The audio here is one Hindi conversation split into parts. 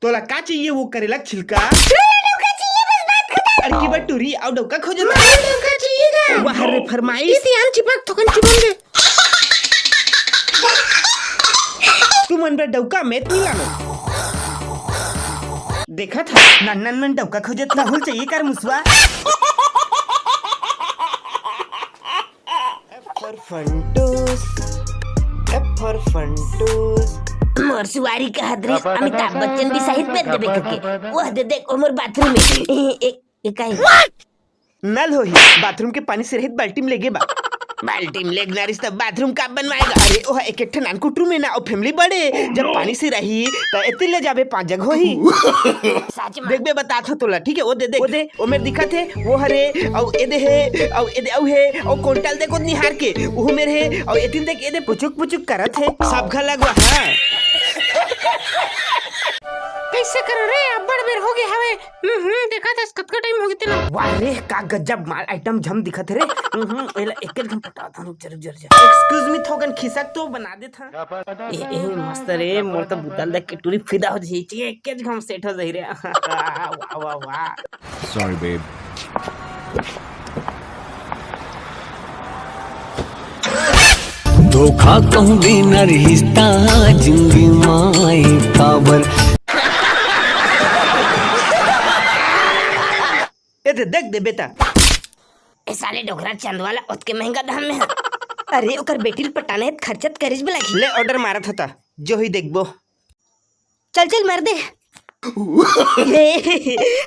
तोला का चाहिए वो करेला छिलका? अरे की बटूरी और डौका खोजत डौका चाहिएगा वाह रे फरमाइश इसे आन चिपक थोकन चिपक दे तू मन बे डौका में तू लानो देखा था नन्नन में डौका खोजत राहुल चाहिए कर मुसवा फॉर फंटूस मोरसुवारी का हदरे अमिताभ बच्चन भी सहित बेद देबे करके वह दे देख उमर बाथरूम में एक नल हो ही बाथरूम के पानी से रहित बाल्टी में लेगे बा बाल्टी में लेग नारिस तब बाथरूम का बनवाएगा अरे ओह एक एक नान कुटरू में ना और फैमिली बड़े जब पानी से रही तो इतने ले जाबे 5 जगह हो ही सच में देख बे बता था तोला ठीक है वो दे वो मेरे दिखा थे वो हरे और ए दे है और ए दे औ है और कोंटल देखो निहार के वो मेरे है और एतिन देख ए दे पुचुक करत है सब घर लगवा हां कैसे करो रे अब बड़ बेर हो गए हवे देखा था कत का टाइम हो गया ना वाह रे का गजब माल आइटम झम दिखत रे एला एक घंटा पटा था जरूर एक्सक्यूज मी थोगन खिसक तो बना दे था ए मस्त रे मोर तो बुतल देख के टूरी फिदा हो जी एक घम सेट हो जाई रे वाह सॉरी बेब धोखा कहूँ भी न रिश्ता जिंदगी माई काबर ए देख दे बेटा ए साले डोगरा चंद वाला उसके महंगा दाम में है अरे ओकर बेटी पटाने खर्चत करिस भी लगी ले ऑर्डर मारा था जो ही देखबो चल मार दे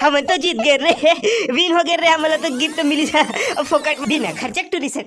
हम तो जीत गए रे विन हो गए रे हमला तो गिफ्ट मिली जा फोकट बिना खर्चक टूरी से